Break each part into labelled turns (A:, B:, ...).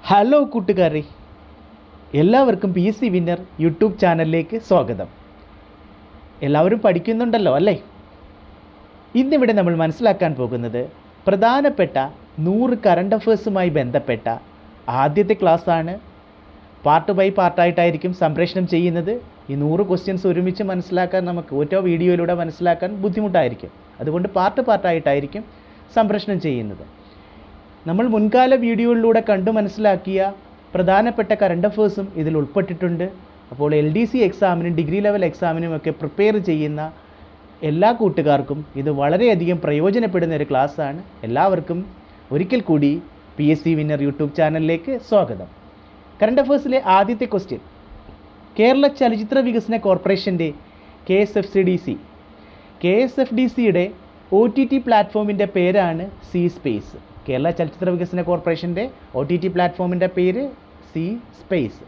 A: Hello കൂട്ടുകാരെ, എല്ലാവർക്കും P S C winner YouTube ചാനലിലേക്ക് സ്വാഗതം. എല്ലാവരും പഠിക്കുന്നുണ്ടല്ലോ അല്ലേ? ഇന്നിവിടെ നമ്മൾ മനസ്സിലാക്കാൻ പോകുന്നത് പ്രധാനപ്പെട്ട 100 കറണ്ട് അഫേഴ്സുമായി ബന്ധപ്പെട്ട ആദ്യത്തെ ക്ലാസ്സാണ്. പാർട്ട് ബൈ പാർട്ടായിട്ടായിരിക്കും സംപ്രേഷണം ചെയ്യുന്നത്. ഈ 100 ക്വസ്റ്റ്യൻസ് ഒരുമിച്ച് മനസ്സിലാക്കാൻ നമുക്ക് ഓരോ വീഡിയോയിലൂടെ മനസ്സിലാക്കാൻ ബുദ്ധിമുട്ടായിരിക്കും. അതുകൊണ്ട് പാർട്ട് പാർട്ടായിട്ടായിരിക്കും സംപ്രേഷണം ചെയ്യുന്നത്. നമ്മൾ മുൻകാല വീഡിയോയിലൂടെ കണ്ടു മനസ്സിലാക്കിയ പ്രധാനപ്പെട്ട കറണ്ട് അഫേഴ്സും ഇതിൽ ഉൾപ്പെട്ടിട്ടുണ്ട്. അപ്പോൾ LDC എക്സാമിനും ഡിഗ്രി ലെവൽ എക്സാമിനും ഒക്കെ പ്രിപ്പയർ ചെയ്യുന്ന എല്ലാ കൂട്ടുകാർക്കും ഇത് വളരെയധികം പ്രയോജനപ്പെടുന്ന ഒരു ക്ലാസ്സാണ്. എല്ലാവർക്കും ഒരിക്കൽ കൂടി PSC വിന്നർ യൂട്യൂബ് ചാനലിലേക്ക് സ്വാഗതം. കറണ്ട് അഫേഴ്സിലെ ആദ്യത്തെ ക്വസ്റ്റ്യൻ, കേരള ചലച്ചിത്ര വികസന കോർപ്പറേഷൻ്റെ KSFDCയുടെ OTT പ്ലാറ്റ്ഫോമിൻ്റെ പേരാണ് സി സ്പേസ്. കേരള ചലച്ചിത്ര വികസന കോർപ്പറേഷൻ്റെ OTT പ്ലാറ്റ്ഫോമിൻ്റെ പേര് സി സ്പേസ്.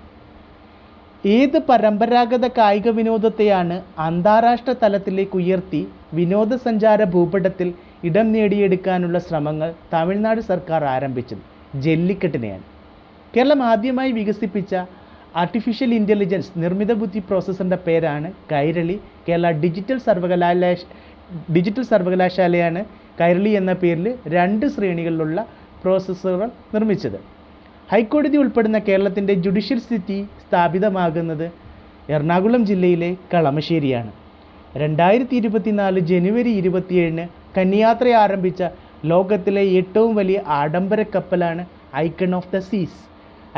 A: ഏത് പരമ്പരാഗത കായിക വിനോദത്തെയാണ് അന്താരാഷ്ട്ര തലത്തിലേക്ക് ഉയർത്തി വിനോദസഞ്ചാര ഭൂപടത്തിൽ ഇടം നേടിയെടുക്കാനുള്ള ശ്രമങ്ങൾ തമിഴ്നാട് സർക്കാർ ആരംഭിച്ചത്? ജല്ലിക്കെട്ടിനെയാണ്. കേരളം ആദ്യമായി വികസിപ്പിച്ച ആർട്ടിഫിഷ്യൽ ഇൻ്റലിജൻസ് നിർമ്മിത ബുദ്ധി പ്രോസസ്സറിൻ്റെ പേരാണ് കൈരളി. കേരള ഡിജിറ്റൽ സർവകലാശാലയാണ് കൈരളി എന്ന പേരിൽ 2 ശ്രേണികളിലുള്ള പ്രോസസ്സറുകൾ നിർമ്മിച്ചത്. ഹൈക്കോടതി ഉൾപ്പെടുന്ന കേരളത്തിൻ്റെ ജുഡീഷ്യൽ സിറ്റി സ്ഥാപിതമാകുന്നത് എറണാകുളം ജില്ലയിലെ കളമശ്ശേരിയാണ്. 2024 ജനുവരി 27 കന്യാത്ര ആരംഭിച്ച ലോകത്തിലെ ഏറ്റവും വലിയ ആഡംബര കപ്പലാണ് ഐക്കൺ ഓഫ് ദ സീസ്.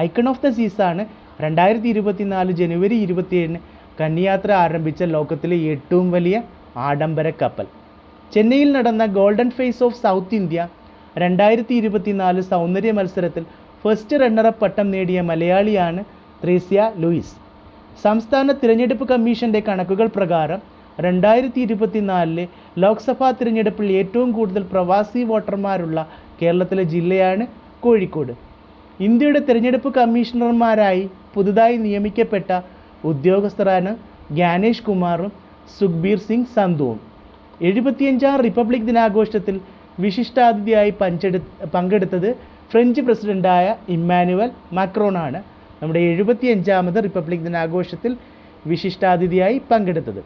A: ഐക്കൺ ഓഫ് ദ സീസ് ആണ് 2024 ജനുവരി 27 കന്യാത്ര ആരംഭിച്ച ലോകത്തിലെ ഏറ്റവും വലിയ ആഡംബര കപ്പൽ. ചെന്നൈയിൽ നടന്ന golden face of south India 2024 സൗന്ദര്യ മത്സരത്തിൽ ഫസ്റ്റ് റണ്ണറപ്പ് പട്ടം നേടിയ മലയാളിയാണ് ത്രേസ്യ ലൂയിസ്. സംസ്ഥാന തിരഞ്ഞെടുപ്പ് കമ്മീഷൻ്റെ കണക്കുകൾ പ്രകാരം 2024 ലോക്സഭാ തിരഞ്ഞെടുപ്പിൽ ഏറ്റവും കൂടുതൽ പ്രവാസി വോട്ടർമാരുള്ള കേരളത്തിലെ ജില്ലയാണ് കോഴിക്കോട്. ഇന്ത്യയുടെ തിരഞ്ഞെടുപ്പ് കമ്മീഷണർമാരായി പുതുതായി നിയമിക്കപ്പെട്ട ഉദ്യോഗസ്ഥരാണ് ജ്ഞാനേഷ് കുമാറും സുഖ്ബീർ സിംഗ് സന്ധുവും. 75ാം റിപ്പബ്ലിക് ദിനാഘോഷത്തിൽ വിശിഷ്ടാതിഥിയായി പങ്കെടുത്തത് ഫ്രഞ്ച് പ്രസിഡൻ്റായ ഇമ്മാനുവൽ മാക്രോണാണ്. നമ്മുടെ 75ാമത് റിപ്പബ്ലിക് ദിനാഘോഷത്തിൽ വിശിഷ്ടാതിഥിയായി പങ്കെടുത്തത്.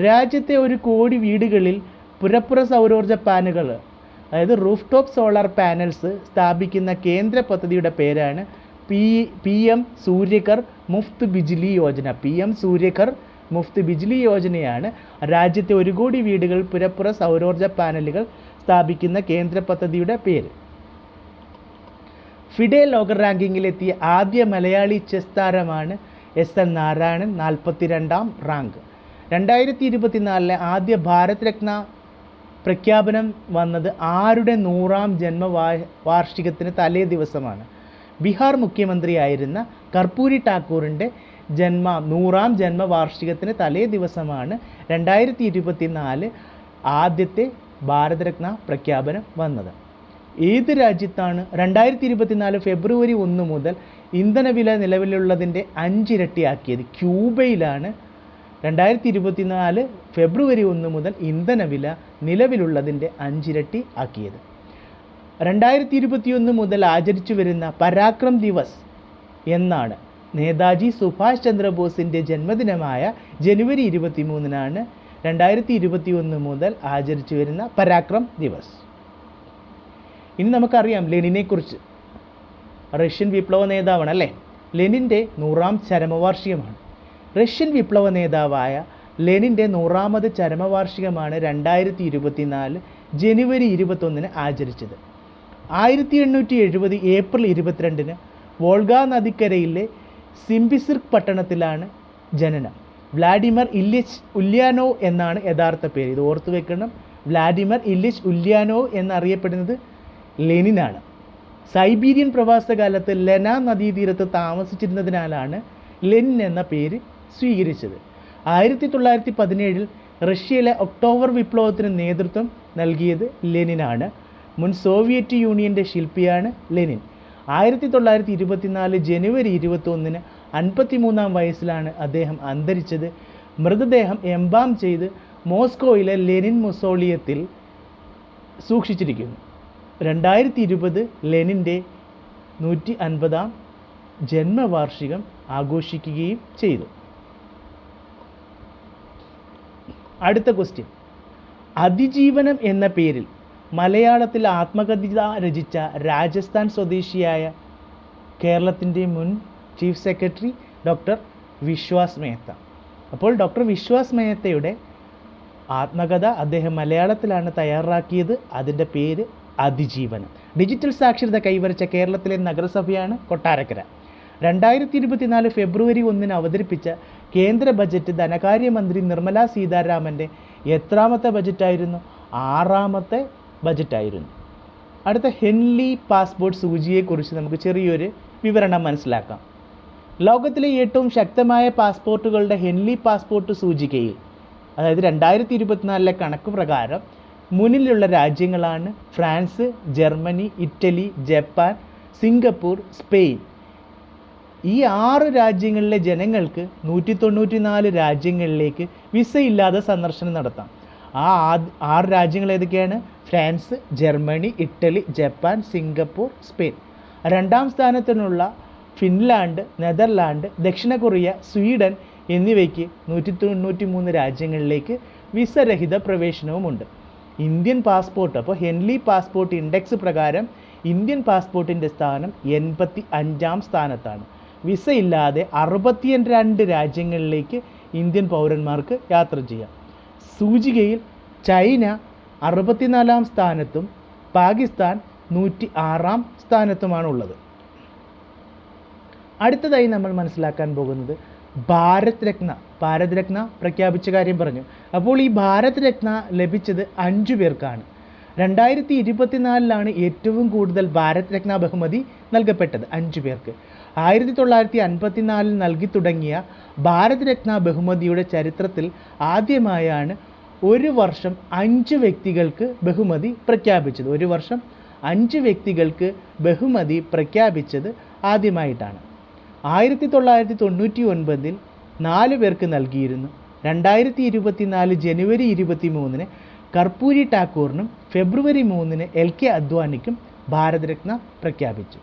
A: രാജ്യത്തെ 1 കോടി വീടുകളിൽ പുരപ്പുറ സൗരോർജ്ജ പാനലുകൾ, അതായത് റൂഫ് ടോപ്പ് സോളാർ പാനൽസ് സ്ഥാപിക്കുന്ന കേന്ദ്ര പദ്ധതിയുടെ പേരാണ് PM സൂര്യഘർ മുഫ്ത് ബിജ്ലി യോജന. PM സൂര്യഘർ മുഫ്ത് ബിജ്ലി യോജനയാണ് രാജ്യത്തെ 1 കോടി വീടുകൾ പുരപ്പുറ സൗരോർജ്ജ പാനലുകൾ സ്ഥാപിക്കുന്ന കേന്ദ്ര പദ്ധതിയുടെ പേര്. ഫിഡെ ലോക റാങ്കിങ്ങിലെത്തിയ ആദ്യ മലയാളി ചെസ് താരമാണ് SN നാരായണൻ, 42ാം റാങ്ക്. 2024 ആദ്യ ഭാരത് രത്ന പ്രഖ്യാപനം വന്നത് ആരുടെ 100ാം ജന്മവാർഷികത്തിന് തലേ ദിവസമാണ്? ബീഹാർ മുഖ്യമന്ത്രിയായിരുന്ന കർപ്പൂരി ഠാക്കൂറിൻ്റെ 100ാം ജന്മവാർഷികത്തിന് തലേ ദിവസമാണ് 2024 ആദ്യത്തെ ഭാരതരത്ന പ്രഖ്യാപനം വന്നത്. ഏത് രാജ്യത്താണ് 2024 ഫെബ്രുവരി 1 മുതൽ ഇന്ധനവില നിലവിലുള്ളതിൻ്റെ 5 ഇരട്ടിയാക്കിയത്? ക്യൂബയിലാണ് 2024 ഫെബ്രുവരി 1 മുതൽ ഇന്ധനവില നിലവിലുള്ളതിൻ്റെ 5 ഇരട്ടി ആക്കിയത്. 2021 മുതൽ ആചരിച്ചു വരുന്ന പരാക്രം ദിവസ് എന്നാണ്. നേതാജി സുഭാഷ് ചന്ദ്രബോസിൻ്റെ ജന്മദിനമായ ജനുവരി 23 2021 മുതൽ ആചരിച്ചു വരുന്ന പരാക്രം ദിവസ്. ഇനി നമുക്കറിയാം ലെനിനെക്കുറിച്ച്. റഷ്യൻ വിപ്ലവ നേതാവാണ് അല്ലേ? ലെനിൻ്റെ 100ാം ചരമവാർഷികമാണ്. റഷ്യൻ വിപ്ലവ നേതാവായ ലെനിൻ്റെ 100ാമത് ചരമവാർഷികമാണ് 2024 ജനുവരി 21 ആചരിച്ചത്. 1870 ഏപ്രിൽ 22 വോൾഗ നദിക്കരയിലെ സിംബിസിർക്ക് പട്ടണത്തിലാണ് ജനനം. വ്ളാഡിമർ ഇല്ലിച്ച് ഉല്യാനോവ് എന്നാണ് യഥാർത്ഥ പേര്. ഇത് ഓർത്തു വെക്കണം. വ്ളാഡിമർ ഇല്ലിച്ച് ഉല്യാനോവ് എന്നറിയപ്പെടുന്നത് ലെനിനാണ്. സൈബീരിയൻ പ്രവാസകാലത്ത് ലെന നദീതീരത്ത് താമസിച്ചിരുന്നതിനാലാണ് ലെനിൻ എന്ന പേര് സ്വീകരിച്ചത്. 1917 റഷ്യയിലെ ഒക്ടോബർ വിപ്ലവത്തിന് നേതൃത്വം നൽകിയത് ലെനിനാണ്. മുൻ സോവിയറ്റ് യൂണിയൻ്റെ ശില്പിയാണ് ലെനിൻ. 1924 ജനുവരി 21 53ാം വയസ്സിലാണ് അദ്ദേഹം അന്തരിച്ചത്. മൃതദേഹം എംബാം ചെയ്ത് മോസ്കോയിലെ ലെനിൻ മൊസോളിയത്തിൽ സൂക്ഷിച്ചിരിക്കുന്നു. 2020 ലെനിൻ്റെ 150-ാം ജന്മവാർഷികം ആഘോഷിക്കുകയും ചെയ്തു. അടുത്ത ക്വസ്റ്റ്യൻ, അതിജീവനം എന്ന പേരിൽ മലയാളത്തിൽ ആത്മകഥ രചിച്ച രാജസ്ഥാൻ സ്വദേശിയായ കേരളത്തിൻ്റെ മുൻ chief secretary doctor Vishwas Mehta. അപ്പോൾ ഡോക്ടർ വിശ്വാസ് മേത്തയുടെ ആത്മകഥ അദ്ദേഹം മലയാളത്തിലാണ് തയ്യാറാക്കിയത്. അതിൻ്റെ പേര് അതിജീവനം. ഡിജിറ്റൽ സാക്ഷരത കൈവരിച്ച കേരളത്തിലെ നഗരസഭയാണ് കൊട്ടാരക്കര. 2024 ഫെബ്രുവരി 1 അവതരിപ്പിച്ച കേന്ദ്ര ബജറ്റ് ധനകാര്യമന്ത്രി നിർമ്മല സീതാരാമൻ്റെ എത്രാമത്തെ ബജറ്റായിരുന്നു? 6ാമത്തെ ബജറ്റായിരുന്നു. അടുത്ത ഹെൻലി പാസ്പോർട്ട് സൂചിയെക്കുറിച്ച് നമുക്ക് ചെറിയൊരു വിവരണം മനസ്സിലാക്കാം. ലോകത്തിലെ ഏറ്റവും ശക്തമായ പാസ്പോർട്ടുകളുടെ ഹെൻലി പാസ്പോർട്ട് സൂചികയിൽ, അതായത് 2024 കണക്ക് പ്രകാരം മുന്നിലുള്ള രാജ്യങ്ങളാണ് France, Germany, Italy, Japan, Singapore, Spain. ഈ 6 രാജ്യങ്ങളിലെ ജനങ്ങൾക്ക് 194 രാജ്യങ്ങളിലേക്ക് വിസയില്ലാതെ സന്ദർശനം നടത്താം. ആ 6 രാജ്യങ്ങൾ ഏതൊക്കെയാണ്? France, Germany, Italy, Japan, Singapore, Spain. 2ാം സ്ഥാനത്തിനുള്ള ഫിൻലാൻഡ്, നെതർലാൻഡ്, ദക്ഷിണ കൊറിയ, സ്വീഡൻ എന്നിവയ്ക്ക് 193 രാജ്യങ്ങളിലേക്ക് വിസരഹിത പ്രവേശനവുമുണ്ട്. ഇന്ത്യൻ പാസ്പോർട്ട്, അപ്പോൾ ഹെൻലി പാസ്പോർട്ട് ഇൻഡെക്സ് പ്രകാരം ഇന്ത്യൻ പാസ്പോർട്ടിൻ്റെ സ്ഥാനം 85ാം സ്ഥാനത്താണ്. വിസയില്ലാതെ 62 രാജ്യങ്ങളിലേക്ക് ഇന്ത്യൻ പൗരന്മാർക്ക് യാത്ര ചെയ്യാം. സൂചികയിൽ ചൈന 64ാം സ്ഥാനത്തും പാകിസ്ഥാൻ 106ാം സ്ഥാനത്തുമാണുള്ളത്. അടുത്തതായി നമ്മൾ മനസ്സിലാക്കാൻ പോകുന്നത് ഭാരത് രത്ന പ്രഖ്യാപിച്ച കാര്യം പറഞ്ഞു. അപ്പോൾ ഈ ഭാരത് രത്ന ലഭിച്ചത് 5 പേർക്കാണ്. 2024 ഏറ്റവും കൂടുതൽ ഭാരത് രത്ന ബഹുമതി നൽകപ്പെട്ടത് 5 പേർക്ക്. 1954 നൽകി തുടങ്ങിയ ഭാരത് രത്ന ബഹുമതിയുടെ ചരിത്രത്തിൽ ആദ്യമായാണ് ഒരു വർഷം 5 വ്യക്തികൾക്ക് ബഹുമതി പ്രഖ്യാപിച്ചത്. ഒരു വർഷം 5 വ്യക്തികൾക്ക് ബഹുമതി പ്രഖ്യാപിച്ചത് ആദ്യമായിട്ടാണ്. 1999 4 പേർക്ക് നൽകിയിരുന്നു. 2024 ജനുവരി 23 കർപ്പൂരി ടാക്കൂറിനും ഫെബ്രുവരി 3 LK അദ്വാനിക്കും ഭാരത് രത്ന പ്രഖ്യാപിച്ചു.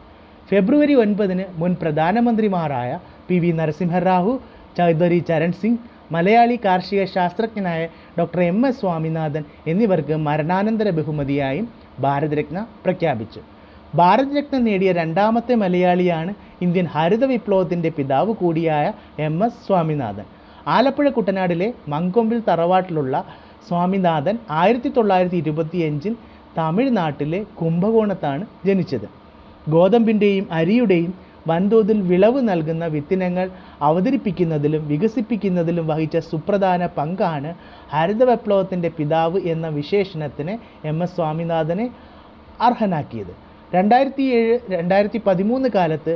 A: ഫെബ്രുവരി 9 മുൻ പ്രധാനമന്ത്രിമാരായ PV നരസിംഹറാവു, ചൗധരി ചരൺ സിംഗ്, മലയാളി കാർഷിക ശാസ്ത്രജ്ഞനായ ഡോക്ടർ MS സ്വാമിനാഥൻ എന്നിവർക്ക് മരണാനന്തര ബഹുമതിയായും ഭാരത് രത്ന പ്രഖ്യാപിച്ചു. ഭാരത് രത്ന നേടിയ 2ാമത്തെ മലയാളിയാണ് ഇന്ത്യൻ ഹരിത വിപ്ലവത്തിൻ്റെ പിതാവ് കൂടിയായ MS സ്വാമിനാഥൻ. ആലപ്പുഴ കുട്ടനാടിലെ മങ്കൊമ്പിൽ തറവാട്ടിലുള്ള സ്വാമിനാഥൻ 1925 തമിഴ്നാട്ടിലെ കുംഭകോണത്താണ് ജനിച്ചത്. ഗോതമ്പിൻ്റെയും അരിയുടെയും വൻതോതിൽ വിളവ് നൽകുന്ന വിത്തിനങ്ങൾ അവതരിപ്പിക്കുന്നതിലും വികസിപ്പിക്കുന്നതിലും വഹിച്ച സുപ്രധാന പങ്കാണ് ഹരിത വിപ്ലവത്തിൻ്റെ പിതാവ് എന്ന വിശേഷണത്തിന് MS സ്വാമിനാഥനെ അർഹനാക്കിയത്. 2007-2013 കാലത്ത്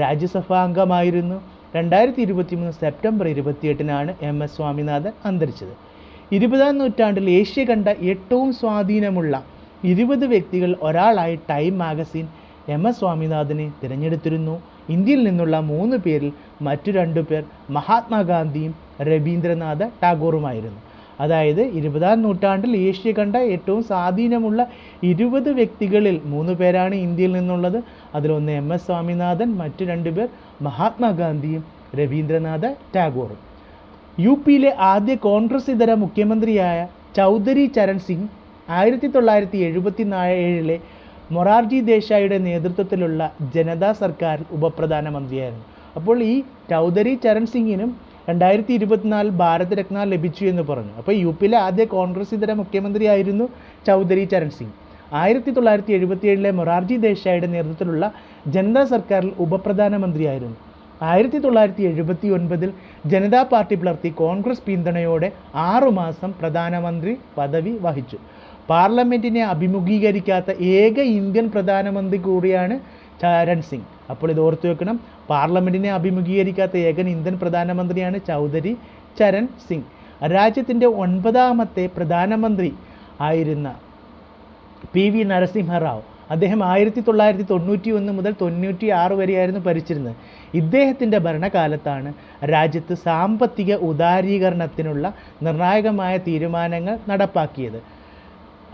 A: രാജ്യസഭാ അംഗമായിരുന്നു. 2023 സെപ്റ്റംബർ 28 MS സ്വാമിനാഥൻ അന്തരിച്ചത്. 20ാം നൂറ്റാണ്ടിൽ ഏഷ്യ കണ്ട ഏറ്റവും സ്വാധീനമുള്ള 20 വ്യക്തികൾ ഒരാളായി ടൈം മാഗസിൻ MS സ്വാമിനാഥനെ തിരഞ്ഞെടുത്തിരുന്നു. ഇന്ത്യയിൽ നിന്നുള്ള 3 പേരിൽ മറ്റു 2 പേർ മഹാത്മാഗാന്ധിയും രവീന്ദ്രനാഥ ടാഗോറുമായിരുന്നു. അതായത് 20ാം നൂറ്റാണ്ടിൽ ഏഷ്യ കണ്ട ഏറ്റവും സ്വാധീനമുള്ള 20 വ്യക്തികളിൽ 3 പേരാണ് ഇന്ത്യയിൽ നിന്നുള്ളത്. അതിലൊന്ന് MS സ്വാമിനാഥൻ, മറ്റു 2 പേർ മഹാത്മാഗാന്ധിയും രവീന്ദ്രനാഥ ടാഗോറും. UPയിലെ ആദ്യ കോൺഗ്രസ് ഇതര മുഖ്യമന്ത്രിയായ ചൗധരി ചരൺ സിംഗ് 1977 മൊറാർജി ദേശായിയുടെ നേതൃത്വത്തിലുള്ള ജനതാ സർക്കാരിൽ ഉപപ്രധാനമന്ത്രിയായിരുന്നു. അപ്പോൾ ഈ ചൗധരി ചരൺ സിംഗിനും 2024 ഭാരത് രത്ന ലഭിച്ചു എന്ന് പറഞ്ഞു. അപ്പോൾ UPയിലെ ആദ്യ കോൺഗ്രസ് ഇതര മുഖ്യമന്ത്രിയായിരുന്നു ചൗധരി ചരൺ സിംഗ്. 1977 മൊറാർജി ദേശായിയുടെ നേതൃത്വത്തിലുള്ള ജനതാ സർക്കാരിൽ ഉപപ്രധാനമന്ത്രിയായിരുന്നു. 1979 ജനതാ പാർട്ടി പിളർത്തി കോൺഗ്രസ് പിന്തുണയോടെ 6 മാസം പ്രധാനമന്ത്രി പദവി വഹിച്ചു. പാർലമെൻറ്റിനെ അഭിമുഖീകരിക്കാത്ത ഏക ഇന്ത്യൻ പ്രധാനമന്ത്രി കൂടിയാണ് ചരൺ സിംഗ്. അപ്പോൾ ഇത് ഓർത്തു വെക്കണം, പാർലമെൻറ്റിനെ അഭിമുഖീകരിക്കാത്ത ഏക ഇന്ത്യൻ പ്രധാനമന്ത്രിയാണ് ചൗധരി ചരൺ സിംഗ്. രാജ്യത്തിൻ്റെ 9ാമത്തെ പ്രധാനമന്ത്രി ആയിരുന്ന PV നരസിംഹറാവു, അദ്ദേഹം 1991 മുതൽ 96 വരെയായിരുന്നു ഭരിച്ചിരുന്നത്. ഇദ്ദേഹത്തിൻ്റെ ഭരണകാലത്താണ് രാജ്യത്ത് സാമ്പത്തിക ഉദാരീകരണത്തിനുള്ള നിർണായകമായ തീരുമാനങ്ങൾ നടപ്പാക്കിയത്.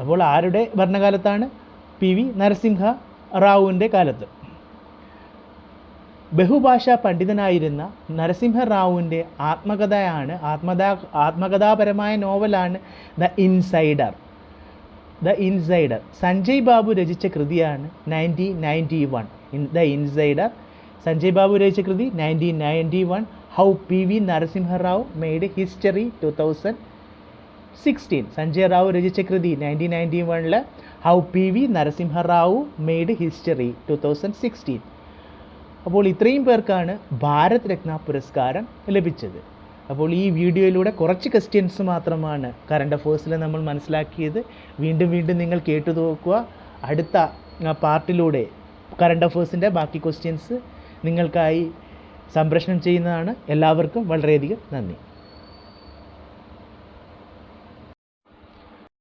A: അപ്പോൾ ആരുടെ ഭരണകാലത്താണ്? PV നരസിംഹ റാവുവിൻ്റെ കാലത്ത്. ബഹുഭാഷാ പണ്ഡിതനായിരുന്ന നരസിംഹറാവുവിൻ്റെ ആത്മകഥാപരമായ നോവലാണ് ദ ഇൻസൈഡർ. സഞ്ജയ് ബാബു രചിച്ച കൃതിയാണ് 1991. ദ ഇൻസൈഡർ സഞ്ജയ് ബാബു രചിച്ച കൃതി 1991. How PV Narasimha Rao made history 2016. Sanjay Rao രചിച്ച കൃതി 1991 how PV Narasimha Rao made history 2016. അപ്പോൾ ഇത്രയും പേർക്കാണ് ഭാരത് രത്ന പുരസ്കാരം ലഭിച്ചത്. അപ്പോൾ ഈ വീഡിയോയിലൂടെ കുറച്ച് ക്വസ്റ്റ്യൻസ് മാത്രമാണ് കറണ്ട് അഫേഴ്സിൽ നമ്മൾ മനസ്സിലാക്കിയത്. വീണ്ടും നിങ്ങൾ കേട്ടു നോക്കുക. അടുത്ത പാർട്ടിലൂടെ കറണ്ട് അഫേഴ്സിൻ്റെ ബാക്കി ക്വസ്റ്റ്യൻസ് നിങ്ങൾക്കായി സംപ്രേഷണം ചെയ്യുന്നതാണ്. എല്ലാവർക്കും വളരെയധികം നന്ദി.